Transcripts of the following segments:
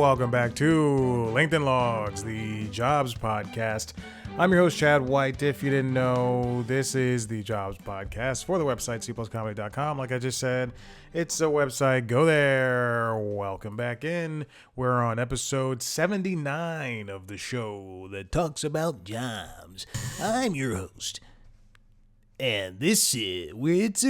welcome back to LinkedIn Logs, the jobs podcast. I'm your host, Chad White. If you didn't know, this is the jobs podcast for the website cpluscomedy.com. Like I just said, it's a website. Go there. Welcome back in. We're on episode 79 of the show that talks about jobs. I'm your host. And it's a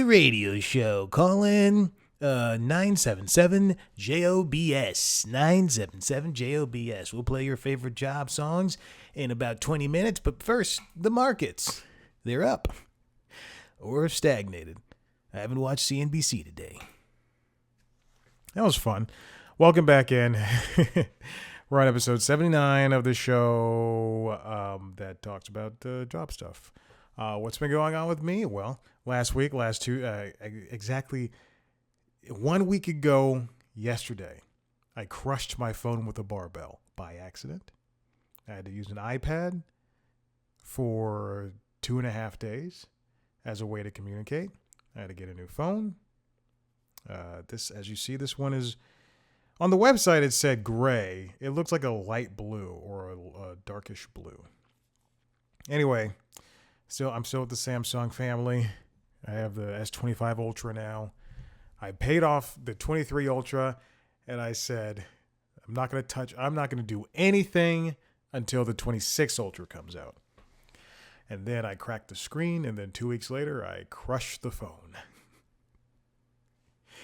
radio show. Call in 977 JOBS. 977 JOBS. We'll play your favorite job songs in about 20 minutes. But first, the markets. They're up or stagnated. I haven't watched CNBC today. That was fun. Welcome back in. We're on episode 79 of the show that talks about job stuff. What's been going on with me? Well, exactly 1 week ago yesterday, I crushed my phone with a barbell by accident. I had to use an iPad for 2.5 days as a way to communicate. I had to get a new phone. As you see, this one is on the website. It said gray. It looks like a light blue or a darkish blue. Anyway, I'm still with the Samsung family. I have the S25 Ultra now. I paid off the 23 Ultra, and I said, I'm not going to do anything until the 26 Ultra comes out. And then I cracked the screen, and then 2 weeks later, I crushed the phone.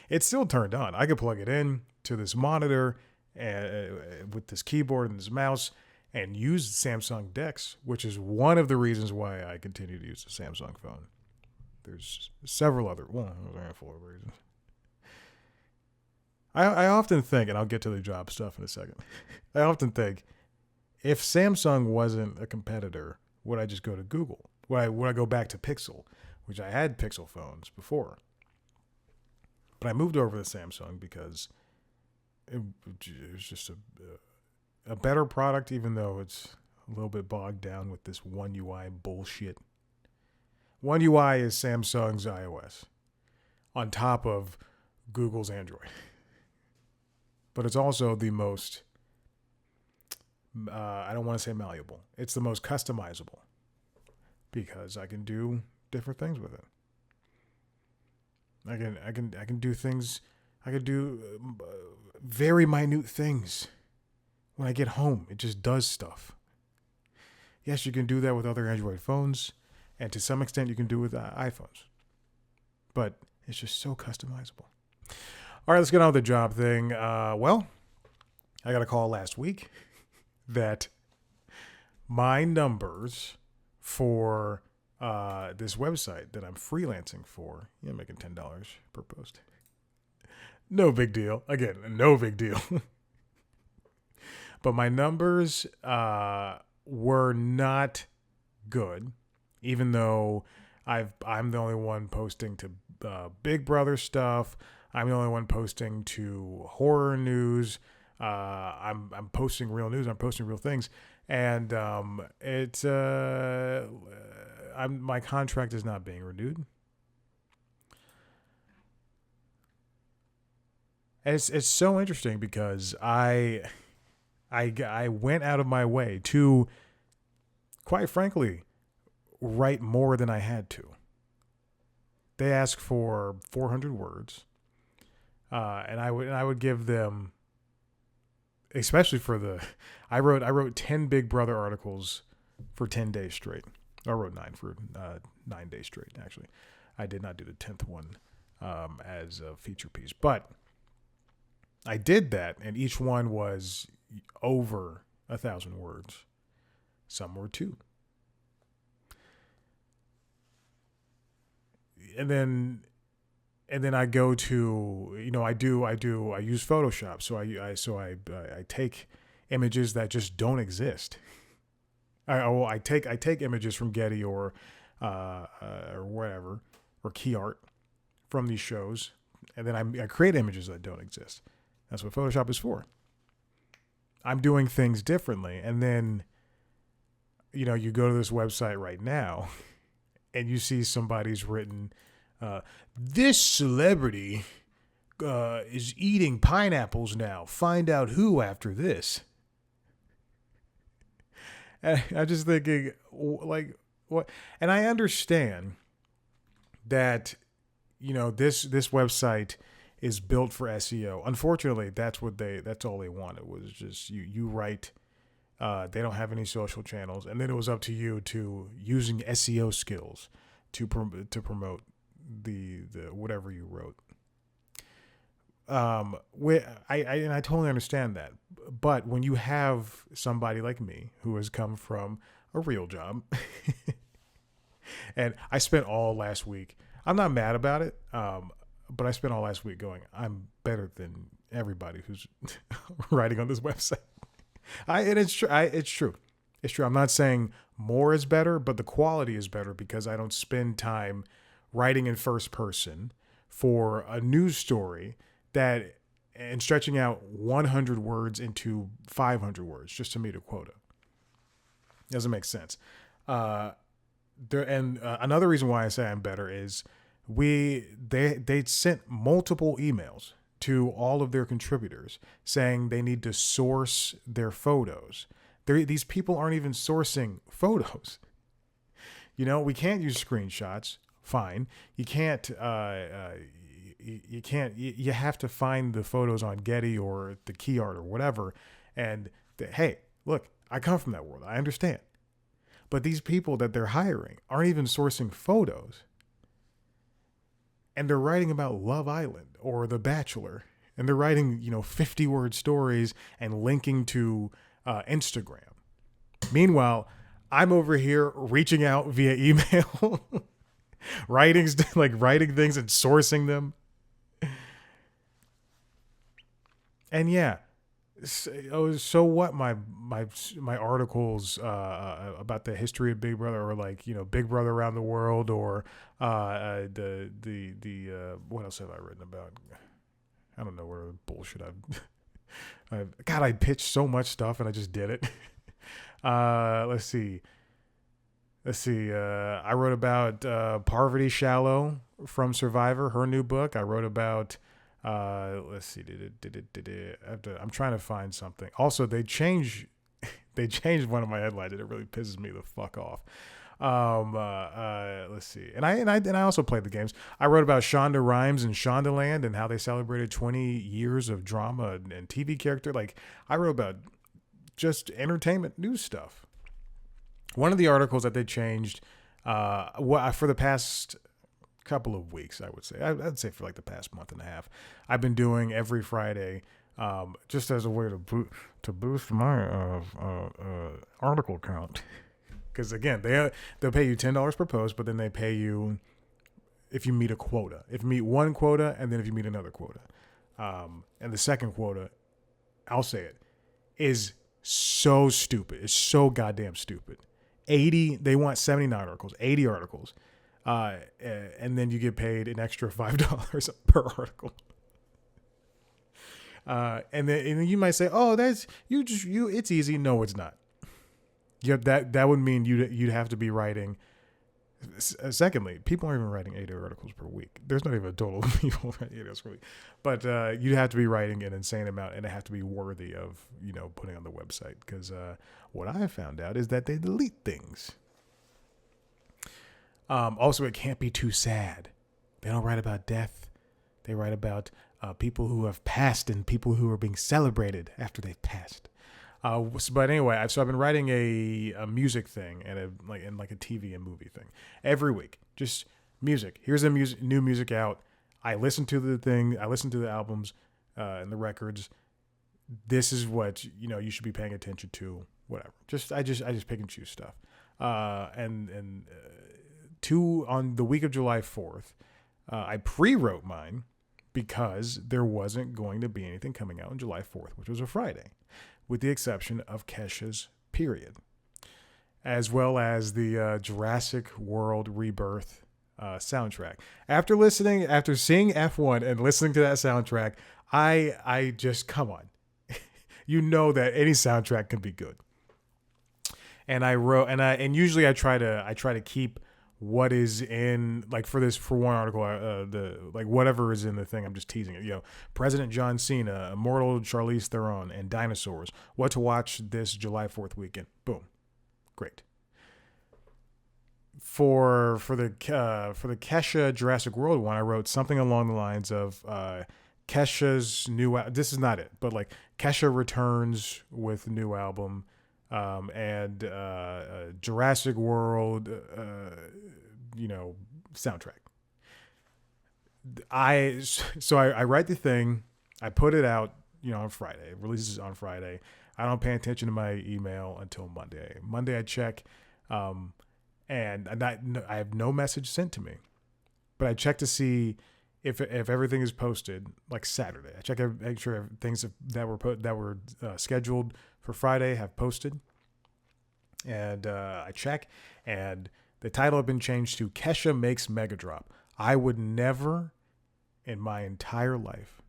It's still turned on. I could plug it in to this monitor with this keyboard and this mouse and use Samsung DeX, which is one of the reasons why I continue to use the Samsung phone. There's several other, a handful of reasons. I often think, and I'll get to the job stuff in a second, I often think, if Samsung wasn't a competitor, would I just go to Google? Would I go back to Pixel, which I had Pixel phones before? But I moved over to Samsung because it was just a better product, even though it's a little bit bogged down with this One UI bullshit. One UI is Samsung's iOS on top of Google's Android. But it's also the most, I don't want to say malleable. It's the most customizable because I can do different things with it. I can do things. I can do very minute things. When I get home, it just does stuff. Yes, you can do that with other Android phones, and to some extent, you can do it with iPhones. But it's just so customizable. All right, let's get on with the job thing. Well, I got a call last week that my numbers for this website that I'm freelancing for, making $10 per post. No big deal. Again, no big deal. But my numbers were not good, even though I'm the only one posting to Big Brother stuff. I'm the only one posting to horror news. I'm posting real news. I'm posting real things, and my contract is not being renewed. And it's so interesting because I went out of my way to, quite frankly, write more than I had to. They asked for 400 words, and I would give them, especially for I wrote 10 Big Brother articles for 10 days straight. I wrote 9 for 9 days straight. Actually, I did not do the 10th one as a feature piece, but I did that, and each one was over 1,000 words. Some were 2. And then I go to, I use Photoshop. So I take images that just don't exist. I take images from Getty or whatever, or Key Art from these shows, and then I create images that don't exist. That's what Photoshop is for. I'm doing things differently. And then, you go to this website right now and you see somebody's written, this celebrity is eating pineapples now. Find out who after this. And I'm just thinking, like, what? And I understand that, this website is built for SEO. Unfortunately, that's all they wanted was just you write. They don't have any social channels, and then it was up to you to using SEO skills to promote the whatever you wrote. I totally understand that, but when you have somebody like me who has come from a real job, and I spent all last week. I'm not mad about it, but I spent all last week going, I'm better than everybody who's writing on this website. It's true. It's true. It's true. I'm not saying more is better, but the quality is better because I don't spend time writing in first person for a news story and stretching out 100 words into 500 words just to meet a quota. Doesn't make sense. Another reason why I say I'm better is they sent multiple emails to all of their contributors saying they need to source their photos. These people aren't even sourcing photos. We can't use screenshots. Fine. You can't. You can't. You have to find the photos on Getty or the Key Art or whatever. And hey, look, I come from that world. I understand. But these people that they're hiring aren't even sourcing photos. And they're writing about Love Island or The Bachelor. And they're writing, 50-word stories and linking to Instagram. Meanwhile, I'm over here reaching out via email, writing things and sourcing them. And yeah, so what? My articles about the history of Big Brother, or Big Brother around the world, or the what else have I written about? I don't know where bullshit I pitched so much stuff and I just did it. Let's see. I wrote about Parvati Shallow from Survivor, her new book. I wrote about. Let's see. I'm trying to find something. Also, they changed one of my headlines, and it really pisses me the fuck off. Let's see. And I also played the games. I wrote about Shonda Rhimes and Shondaland and how they celebrated 20 years of drama and TV character. I wrote about just entertainment news stuff. One of the articles that they changed, for the past couple of weeks, I would say. I'd say for the past month and a half, I've been doing every Friday, just as a way to boost my article count. Because again, they'll pay you $10 per post, but then they pay you if you meet a quota. If you meet one quota, and then if you meet another quota, and the second quota, I'll say it, is so stupid. It's so goddamn stupid. They want 79 articles, 80 articles. And then you get paid an extra $5 per article. And then you might say, "Oh, that's you. It's easy." No, it's not. That would mean you'd have to be writing. Secondly, people aren't even writing 80 articles per week. There's not even a total of people writing 80 articles per week. But you'd have to be writing an insane amount, and it have to be worthy of putting on the website. Because what I have found out is that they delete things. Also, it can't be too sad. They don't write about death. They write about people who have passed and people who are being celebrated after they've passed. But anyway, I've been writing a music thing and a TV and movie thing every week. Just music. Here's new music out. I listen to the thing. I listen to the albums and the records. This is what you should be paying attention to. Whatever. I just pick and choose stuff. On the week of July 4th, I pre-wrote mine because there wasn't going to be anything coming out on July 4th, which was a Friday, with the exception of Kesha's Period, as well as the Jurassic World Rebirth soundtrack. After seeing F1 and listening to that soundtrack, I just, come on. That any soundtrack can be good. And I wrote, and usually I try to keep what is in, like, for one article, the like whatever is in the thing. I'm just teasing it. President John Cena, Immortal Charlize Theron, and dinosaurs. What to watch this July 4th weekend? Boom, great. For the Kesha Jurassic World one, I wrote something along the lines of Kesha's new. This is not it, but like Kesha returns with new album, and Jurassic World, soundtrack. I write the thing, I put it out, on Friday. It releases on Friday. I don't pay attention to my email until Monday. Monday I check, and I have no message sent to me, but I check to see if everything is posted like Saturday. I check, make sure things that were scheduled for Friday have posted, and I check, and the title had been changed to Kesha Makes Mega Drop. I would never in my entire life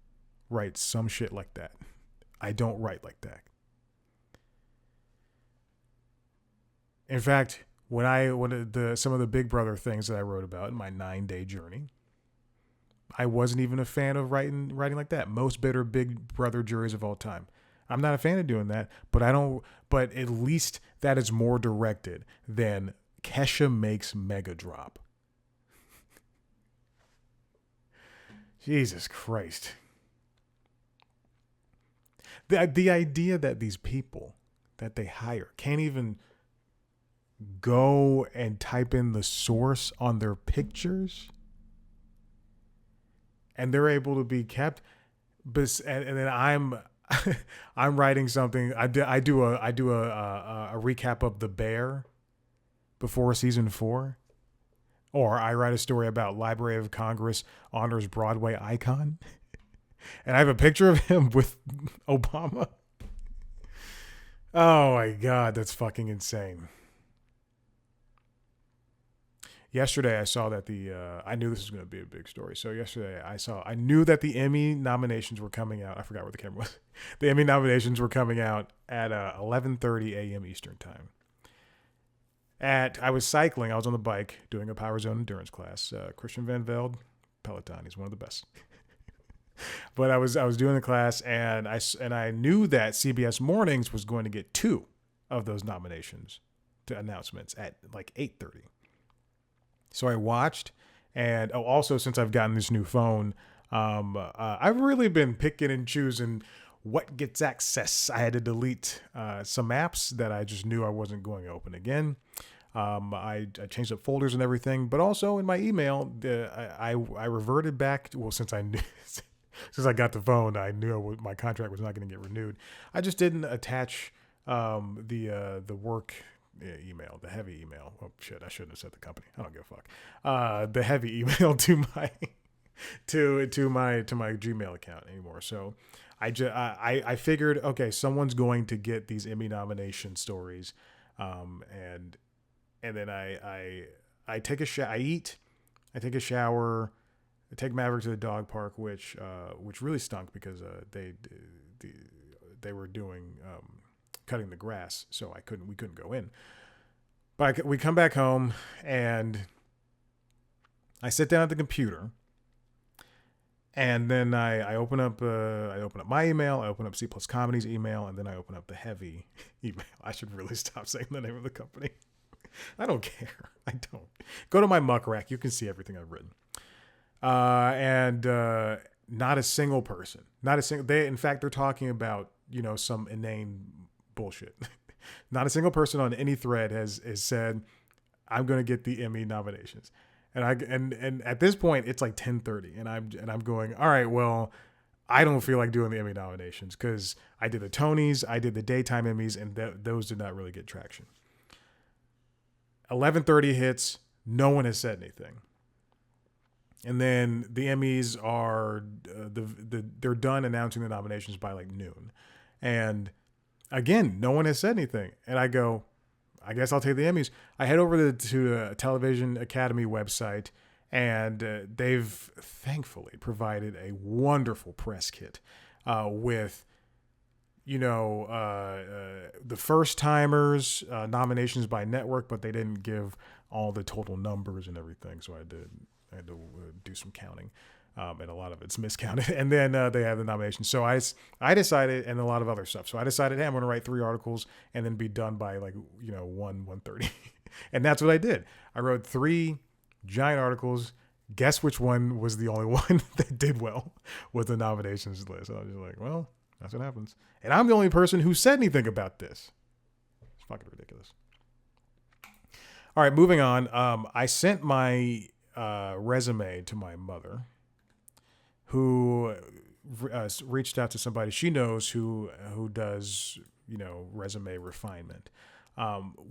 write some shit like that. I don't write like that. In fact, some of the Big Brother things that I wrote about in my 9-day journey, I wasn't even a fan of writing like that. Most bitter Big Brother juries of all time. I'm not a fan of doing that, but at least that is more directed than Kesha Makes Mega Drop. Jesus Christ. The idea that these people that they hire can't even go and type in the source on their pictures, and they're able to be kept, and then I'm writing something. I do a recap of The Bear before season 4, or I write a story about Library of Congress honors Broadway icon, and I have a picture of him with Obama. Oh my God, that's fucking insane. Yesterday, I saw that I knew this was going to be a big story. So yesterday, I knew that the Emmy nominations were coming out. I forgot where the camera was. The Emmy nominations were coming out at 11:30 a.m. Eastern time. I was cycling. I was on the bike doing a Power Zone endurance class. Christian Van Velde, Peloton. He's one of the best. But I was doing the class, and I knew that CBS Mornings was going to get 2 of those nominations to announcements at like 8:30. So I watched, and also since I've gotten this new phone, I've really been picking and choosing what gets access. I had to delete some apps that I just knew I wasn't going to open again. I changed up folders and everything, but also in my email, I reverted back. Since I got the phone, I knew my contract was not going to get renewed. I just didn't attach the work email, the heavy email. Oh shit, I shouldn't have said the company. I don't give a fuck. The heavy email to my Gmail account anymore. So I figured, okay, someone's going to get these Emmy nomination stories, and then I take a shower, I eat, I take a shower, I take Maverick to the dog park, which really stunk because they were doing cutting the grass, so we couldn't go in. But we come back home, and I sit down at the computer, and then I open up my email, I open up C Plus Comedy's email, and then I open up the heavy email. I should really stop saying the name of the company. I don't care. I don't. Go to my muck rack. You can see everything I've written. And not a single person. In fact, they're talking about, some inane bullshit. Not a single person on any thread has said, I'm going to get the Emmy nominations. And at this point it's like 10:30, and I'm going, all right, well, I don't feel like doing the Emmy nominations because I did the Tonys, I did the daytime Emmys, and those did not really get traction. 11:30 hits, no one has said anything. And then the Emmys are they're done announcing the nominations by like noon. And again, no one has said anything. And I go, I guess I'll take the Emmys. I head over to the Television Academy website, and they've thankfully provided a wonderful press kit with, the first timers, nominations by network, but they didn't give all the total numbers and everything. So I had to do some counting. And a lot of it's miscounted. And then they have the nomination. So I decided, and a lot of other stuff. So I decided, hey, I'm going to write 3 articles and then be done by 1:30. And that's what I did. I wrote 3 giant articles. Guess which one was the only one that did well with the nominations list. So I was just like, well, that's what happens. And I'm the only person who said anything about this. It's fucking ridiculous. All right, moving on. I sent my resume to my mother, who reached out to somebody she knows who does resume refinement.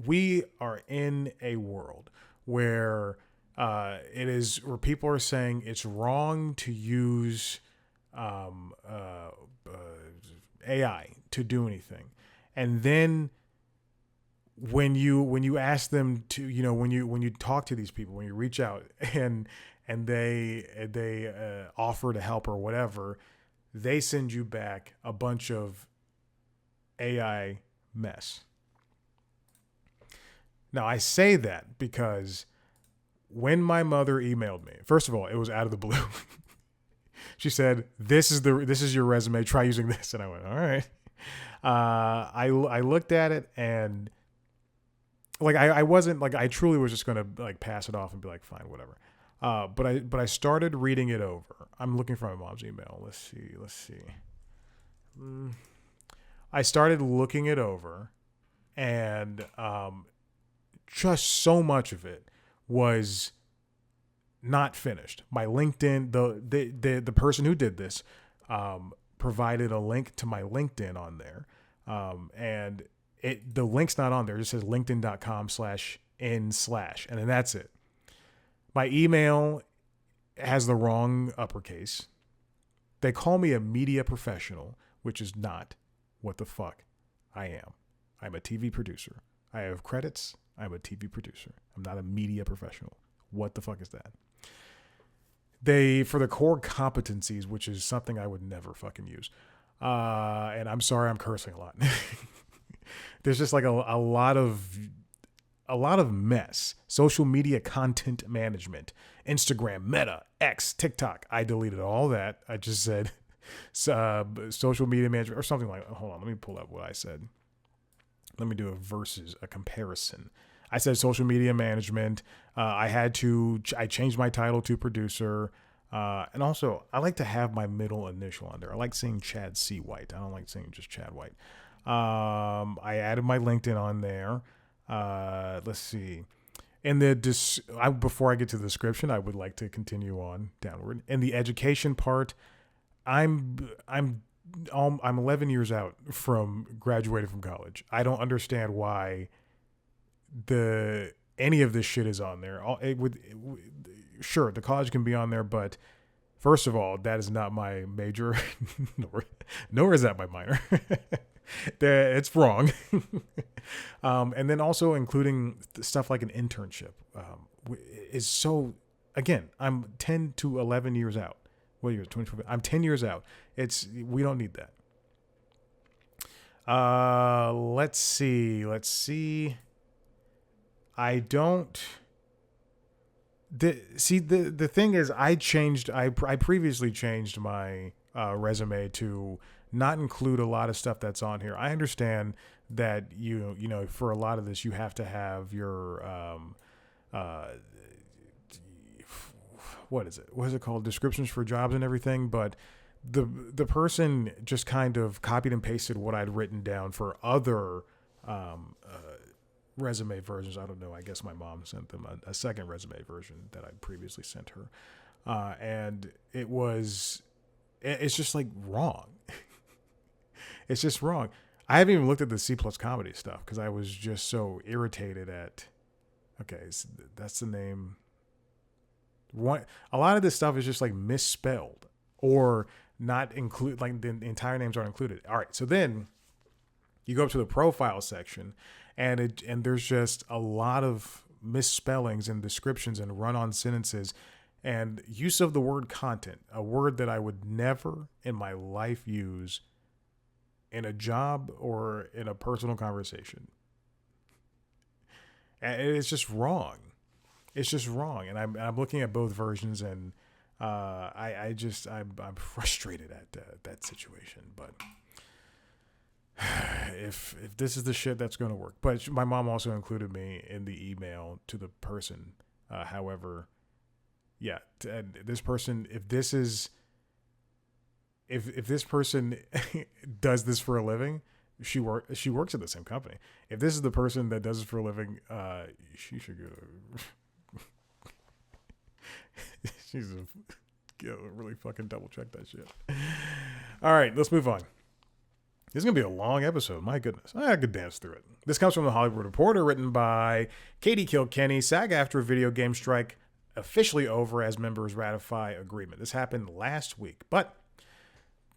We are in a world where it is where people are saying it's wrong to use AI to do anything, and then when you ask them to, when you talk to these people, when you reach out and they offer to help or whatever, they send you back a bunch of AI mess. Now I say that because when my mother emailed me, first of all, it was out of the blue. She said, "This is your resume. Try using this," and I went, "All right." I looked at it and I wasn't I truly was just gonna pass it off and be like, fine, whatever. But I started reading it over. I'm looking for my mom's email. Let's see. I started looking it over, and just so much of it was not finished. My LinkedIn, the person who did this, provided a link to my LinkedIn on there, and the link's not on there. It just says linkedin.com/in/ and then that's it. My email has the wrong uppercase. They call me a media professional, which is not what the fuck I am. I'm a TV producer. I have credits. I'm a TV producer. I'm not a media professional. What the fuck is that? For the core competencies, which is something I would never fucking use. And I'm sorry, I'm cursing a lot. There's just a lot of mess. Social media content management, Instagram, Meta, X, TikTok. I deleted all that. I just said social media management or something like that. Hold on, let me pull up what I said. Let me do a comparison. I said social media management. I changed my title to producer. And also, I like to have my middle initial on there. I like saying Chad C. White. I don't like saying just Chad White. I added my LinkedIn on there. Let's see. Before I get to the description, I would like to continue on downward. In the education part, I'm 11 years out from graduating from college. I don't understand why any of this shit is on there. Sure, the college can be on there, but first of all, that is not my major, nor is that my minor. It's wrong. And then also including stuff like an internship is so, again, I'm 10 to 11 years out. What year? 2012. I'm 10 years out. We don't need that. Let's see. I don't. The thing is, I previously changed my resume to not include a lot of stuff that's on here. I understand that for a lot of this you have to have your what is it called, descriptions for jobs and everything, but the person just kind of copied and pasted what I'd written down for other resume versions. I don't know. I guess my mom sent them a second resume version that I'd previously sent her. And it's just wrong. It's just wrong. I haven't even looked at the C+ comedy stuff because I was just so irritated at, okay, so that's the name. A lot of this stuff is just misspelled or not include, the entire names aren't included. All right. So then you go up to the profile section and there's just a lot of misspellings and descriptions and run-on sentences and use of the word content, a word that I would never in my life use in a job or in a personal conversation. And it's just wrong. It's just wrong. And I'm looking at both versions, and I'm frustrated at that situation. But if this is the shit that's going to work. But my mom also included me in the email to the person. However, yeah, and this person, if this person does this for a living, she works at the same company. If this is the person that does it for a living, she should go. She's really fucking double check that shit. All right, let's move on. This is going to be a long episode. My goodness. I could dance through it. This comes from The Hollywood Reporter, written by Katie Kilkenny. SAG-AFTRA video game strike officially over as members ratify agreement. This happened last week. But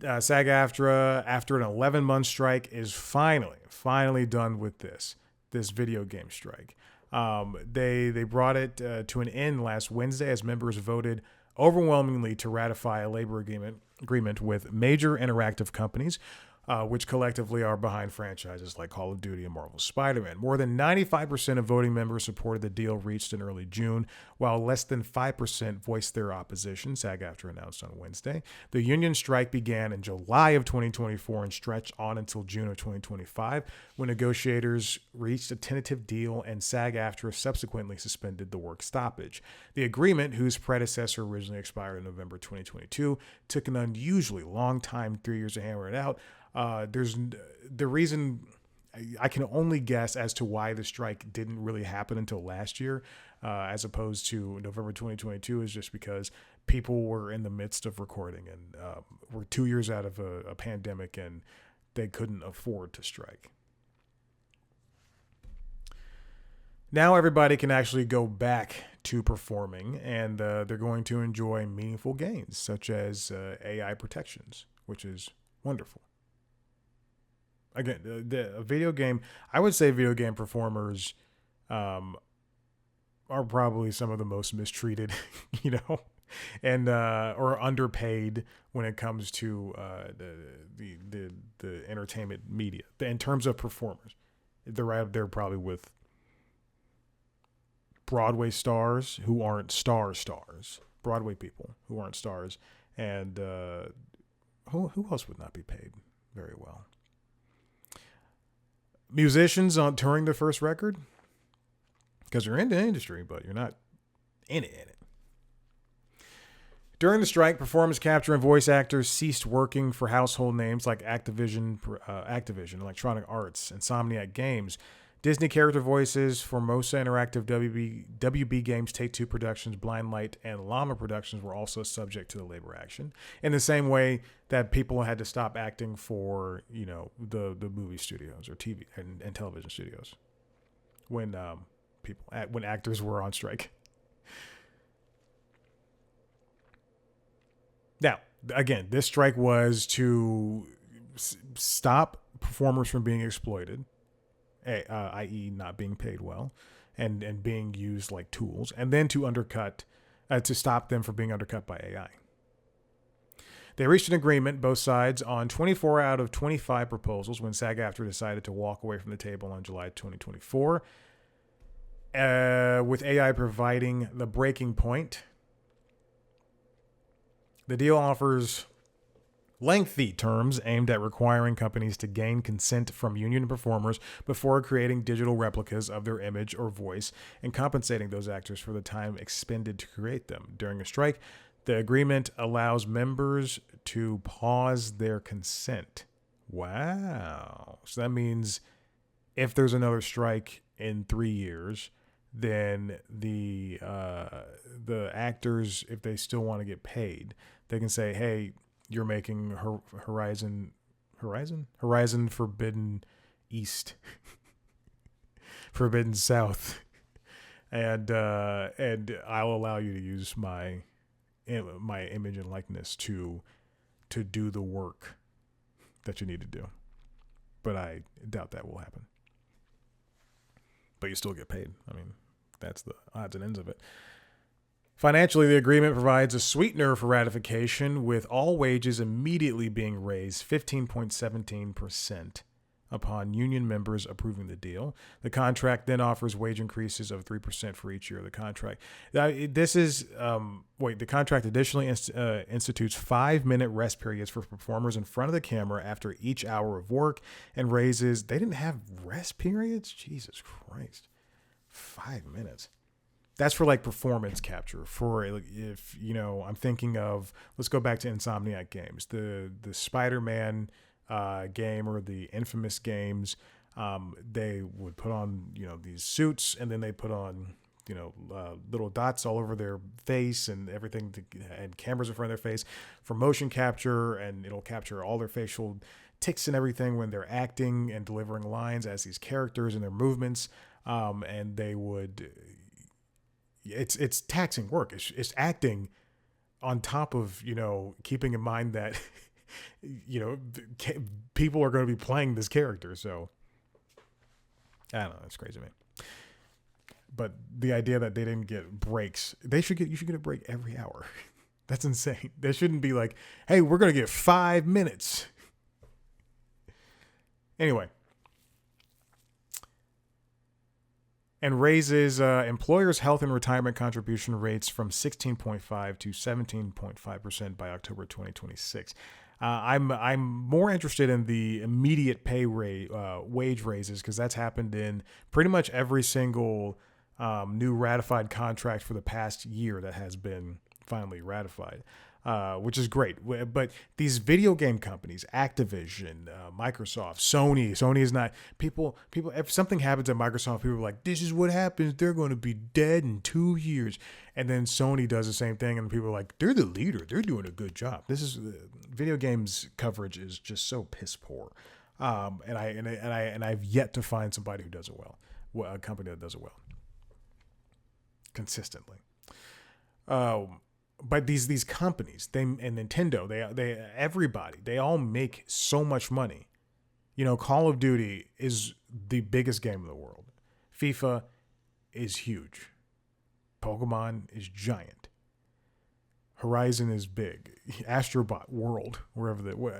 SAG-AFTRA, after an 11-month strike, is finally done with this video game strike. They brought it to an end last Wednesday as members voted overwhelmingly to ratify a labor agreement with major interactive companies, which collectively are behind franchises like Call of Duty and Marvel's Spider-Man. More than 95% of voting members supported the deal reached in early June, while less than 5% voiced their opposition, SAG-AFTRA announced on Wednesday. The union strike began in July of 2024 and stretched on until June of 2025, when negotiators reached a tentative deal and SAG-AFTRA subsequently suspended the work stoppage. The agreement, whose predecessor originally expired in November 2022, took an unusually long time, 3 years to hammer it out. There's the reason I can only guess as to why the strike didn't really happen until last year, as opposed to November 2022, is just because people were in the midst of recording and we're 2 years out of a pandemic and they couldn't afford to strike. Now everybody can actually go back to performing, and they're going to enjoy meaningful gains such as AI protections, which is wonderful. Again, the video game, I would say video game performers are probably some of the most mistreated, and or underpaid when it comes to the entertainment media. In terms of performers, they're probably with Broadway stars who aren't stars, Broadway people who aren't stars, and who else would not be paid very well? Musicians on touring their first record, because you're in the industry, but you're not in it. During the strike, performance capture and voice actors ceased working for household names like Activision, Electronic Arts, Insomniac Games. Disney character voices for Mosa Interactive, WB Games, Take-Two Productions, Blind Light, and Llama Productions were also subject to the labor action. In the same way that people had to stop acting for, the movie studios or TV and television studios when actors were on strike. Now, again, this strike was to stop performers from being exploited, i.e. not being paid well and being used like tools, and then to stop them from being undercut by AI. They reached an agreement, both sides, on 24 out of 25 proposals when SAG-AFTRA decided to walk away from the table on July 2024, with AI providing the breaking point. The deal offers lengthy terms aimed at requiring companies to gain consent from union performers before creating digital replicas of their image or voice and compensating those actors for the time expended to create them. During a strike, the agreement allows members to pause their consent. Wow. So that means if there's another strike in 3 years, then the actors, if they still want to get paid, they can say, hey, you're making Horizon Forbidden East, Forbidden South, and I'll allow you to use my image and likeness to do the work that you need to do. But I doubt that will happen. But you still get paid. I mean, that's the odds and ends of it. Financially, the agreement provides a sweetener for ratification, with all wages immediately being raised 15.17%, upon union members approving the deal. The contract then offers wage increases of 3% for each year of the contract. The contract additionally institutes 5-minute rest periods for performers in front of the camera after each hour of work, and raises, they didn't have rest periods? Jesus Christ. 5 minutes. That's for like performance capture. For if, I'm thinking of, let's go back to Insomniac games, the Spider-Man game or the Infamous games. They would put on, these suits, and then they put on, little dots all over their face and everything, and cameras in front of their face for motion capture, and it'll capture all their facial tics and everything when they're acting and delivering lines as these characters and their movements. And they would, it's taxing work. It's acting on top of, keeping in mind that, people are going to be playing this character. So I don't know. It's crazy, man. But the idea that they didn't get breaks, you should get a break every hour. That's insane. There shouldn't be like, hey, we're going to get 5 minutes. Anyway. And raises employers' health and retirement contribution rates from 16.5 to 17.5% by October 2026. I'm more interested in the immediate pay rate wage raises, because that's happened in pretty much every single new ratified contract for the past year that has been finally ratified. Which is great. But these video game companies, Activision, Microsoft, Sony is not, people, if something happens at Microsoft, people are like, this is what happens. They're going to be dead in 2 years. And then Sony does the same thing, and people are like, they're the leader. They're doing a good job. This is, video games coverage is just so piss poor. And I've yet to find somebody who does it well. A company that does it well. Consistently. But these companies, and Nintendo, everybody, they all make so much money. Call of Duty is the biggest game in the world. FIFA is huge. Pokemon is giant. Horizon is big. Astrobot World,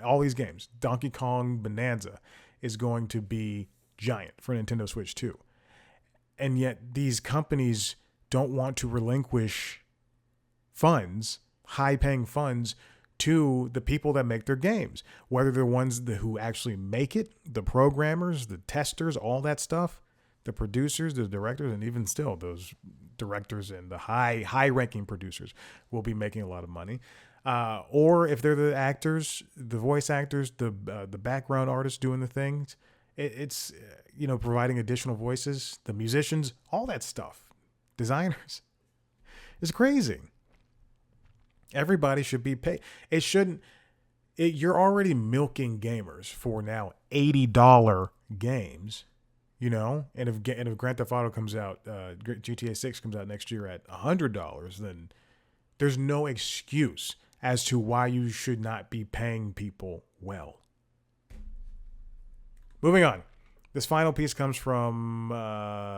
all these games. Donkey Kong Bonanza is going to be giant for Nintendo Switch 2. And yet these companies don't want to relinquish funds, high-paying funds, to the people that make their games, whether they're ones who actually make it, the programmers, the testers, all that stuff, the producers, the directors, and even still those directors and the high-ranking producers will be making a lot of money. Or if they're the actors, the voice actors, the background artists doing the things, it's providing additional voices, the musicians, all that stuff, designers. It's crazy. Everybody should be paid. It shouldn't. You're already milking gamers for now $80 games, And if Grand Theft Auto comes out, GTA 6 comes out next year at $100, then there's no excuse as to why you should not be paying people well. Moving on. This final piece comes from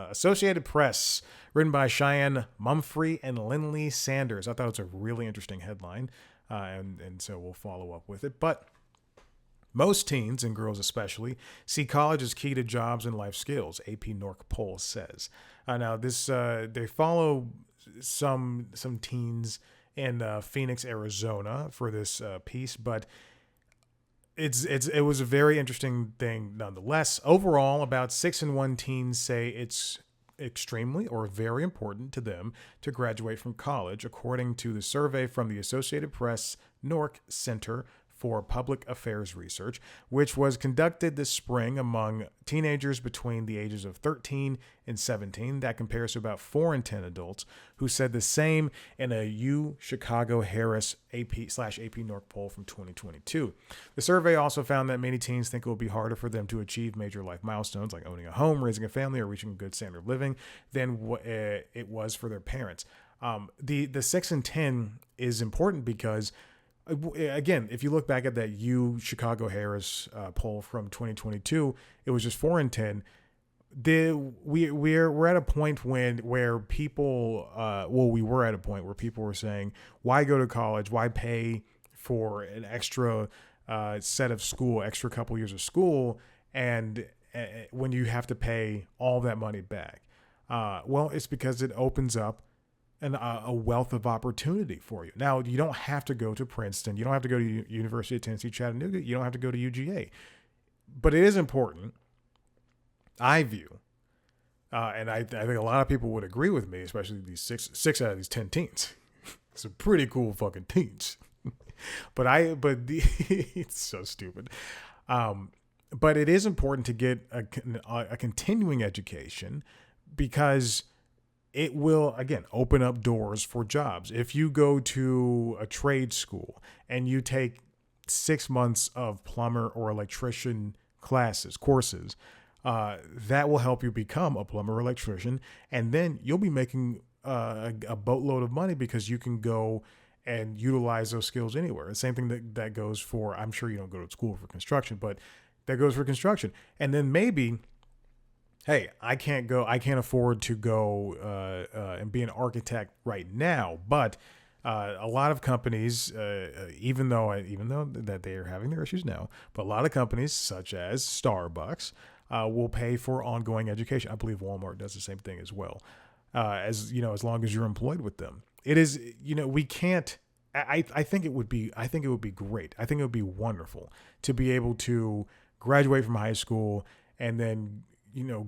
Associated Press, written by Cheyenne Mumphrey and Lindley Sanders. I thought it was a really interesting headline, and so we'll follow up with it. But most teens, and girls especially, see college as key to jobs and life skills, AP NORC poll says. Now, this they follow some teens in Phoenix, Arizona for this piece, but it was a very interesting thing nonetheless. Overall, about 6 in 1 teens say it's extremely or very important to them to graduate from college, according to the survey from the Associated Press NORC Center for Public Affairs Research, which was conducted this spring among teenagers between the ages of 13 and 17. That compares to about 4 in 10 adults who said the same in a Chicago Harris AP/AP NORC poll from 2022. The survey also found that many teens think it will be harder for them to achieve major life milestones like owning a home, raising a family, or reaching a good standard of living than it was for their parents. The 6 in 10 is important because, again, if you look back at that Chicago Harris poll from 2022, it was just 4 in 10. We're at a point where people we were at a point where people were saying, why go to college? Why pay for an extra set of school, extra couple years of school, and when you have to pay all that money back? Well, it's because it opens up a wealth of opportunity for you. Now, you don't have to go to Princeton. You don't have to go to University of Tennessee, Chattanooga. You don't have to go to UGA. But it is important, I view, and I think a lot of people would agree with me, especially these six out of these 10 teens. Some pretty cool fucking teens. It's so stupid. But it is important to get a continuing education, because it will, again, open up doors for jobs. If you go to a trade school and you take 6 months of plumber or electrician courses, that will help you become a plumber or electrician. And then you'll be making a boatload of money, because you can go and utilize those skills anywhere. The same thing that goes for, I'm sure you don't go to school for construction, but that goes for construction. And then maybe, hey, I can't afford to go and be an architect right now, but a lot of companies, even though that they are having their issues now, but a lot of companies such as Starbucks will pay for ongoing education. I believe Walmart does the same thing as well, as long as you're employed with them. It is, we can't. I think it would be great. I think it would be wonderful to be able to graduate from high school and then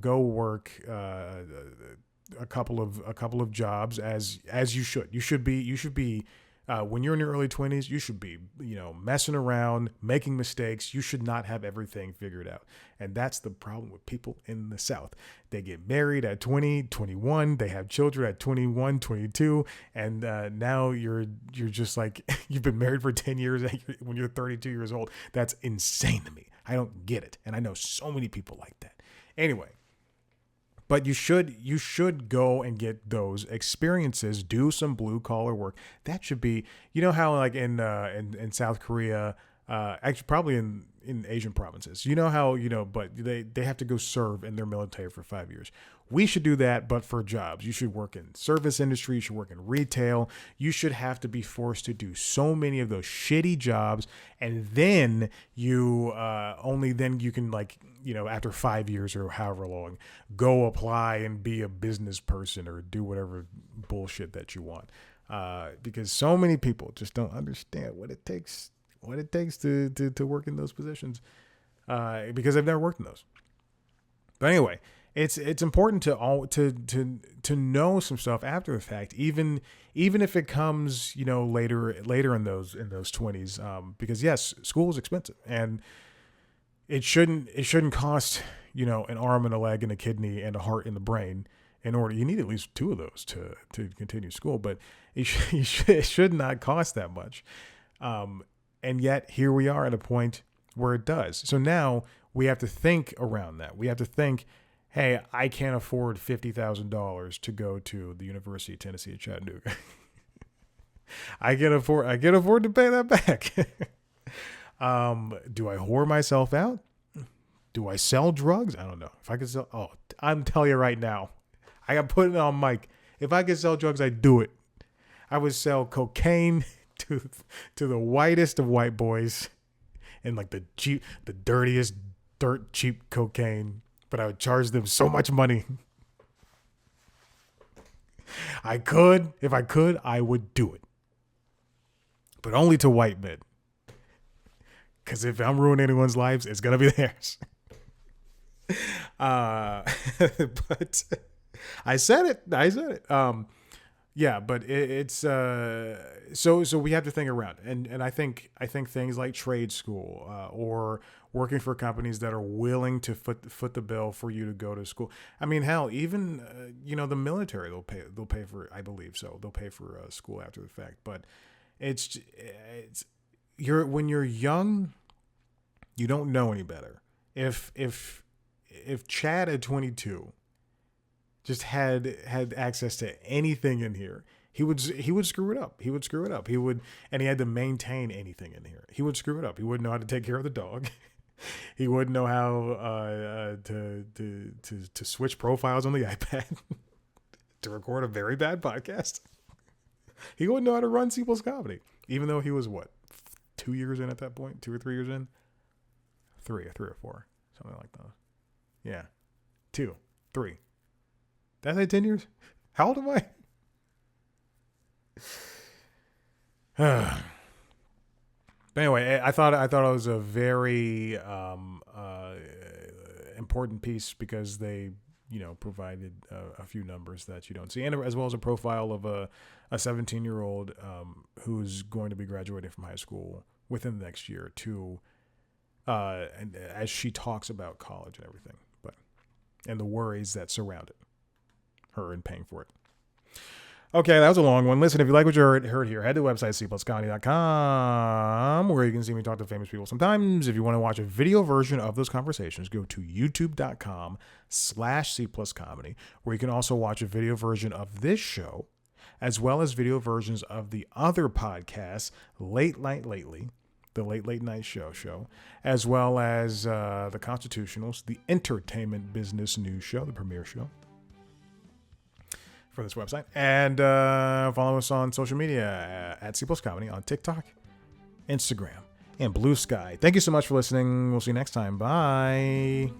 go work a couple of jobs as you should. You should be when you're in your early 20s, you should be messing around, making mistakes. You should not have everything figured out. And that's the problem with people in the South. They get married at 20, 21, they have children at 21, 22, and now you're just like, you've been married for 10 years when you're 32 years old. That's insane to me. I don't get it. And I know so many people like that. Anyway, but you should go and get those experiences, do some blue collar work. That should be, how like in South Korea, actually probably in Asian provinces, how, but they have to go serve in their military for 5 years. We should do that, but for jobs. You should work in service industry. You should work in retail. You should have to be forced to do so many of those shitty jobs. And then only then you can, like, after 5 years or however long, go apply and be a business person or do whatever bullshit that you want. Because so many people just don't understand what it takes to work in those positions, because they've never worked in those. But anyway, it's important to know some stuff after the fact, even if it comes later in those 20s, because yes, school is expensive, and it shouldn't cost an arm and a leg and a kidney and a heart and the brain. In order, you need at least 2 of those to continue school, but it should not cost that much. And yet here we are at a point where it does. So now we have to think around that. We have to think, hey, I can't afford $50,000 to go to the University of Tennessee at Chattanooga. I can afford to pay that back. Do I whore myself out? Do I sell drugs? I don't know. If I could sell, I'm telling you right now, I got put it on mic. If I could sell drugs, I'd do it. I would sell cocaine to the whitest of white boys, and like the dirtiest, cheap cocaine. But I would charge them so much money. If I could, I would do it. But only to white men. Because if I'm ruining anyone's lives, it's going to be theirs. But I said it. Yeah, but it's so we have to think around, and I think things like trade school or working for companies that are willing to foot the bill for you to go to school. I mean, hell, even the military, they'll pay for, I believe so. They'll pay for school after the fact. But when you're young, you don't know any better. If Chad at 22 just had access to anything in here, he would screw it up. And he had to maintain anything in here. He would screw it up. He wouldn't know how to take care of the dog. He wouldn't know how to switch profiles on the iPad to record a very bad podcast. He wouldn't know how to run C+ Comedy, even though he was 2 years in at that point, 2 or 3 years in, 3 or 4, something like that. Yeah, 2, 3. Did I say 10 years? How old am I? But anyway, I thought it was a very important piece because they, provided a few numbers that you don't see, and as well as a profile of a 17-year-old who's going to be graduating from high school within the next year or two, and as she talks about college and everything, and the worries that surround it, her and paying for it. Okay, that was a long one. Listen, if you like what you heard here, head to the website, cpluscomedy.com, where you can see me talk to famous people. Sometimes, if you want to watch a video version of those conversations, go to youtube.com/cpluscomedy, where you can also watch a video version of this show, as well as video versions of the other podcasts, Late Night Lately, the Late Night Show, as well as the Constitutionals, the Entertainment Business News Show, the premiere show for this website, and follow us on social media at C Plus Comedy on TikTok, Instagram, and Blue Sky. Thank you so much for listening. We'll see you next time. Bye.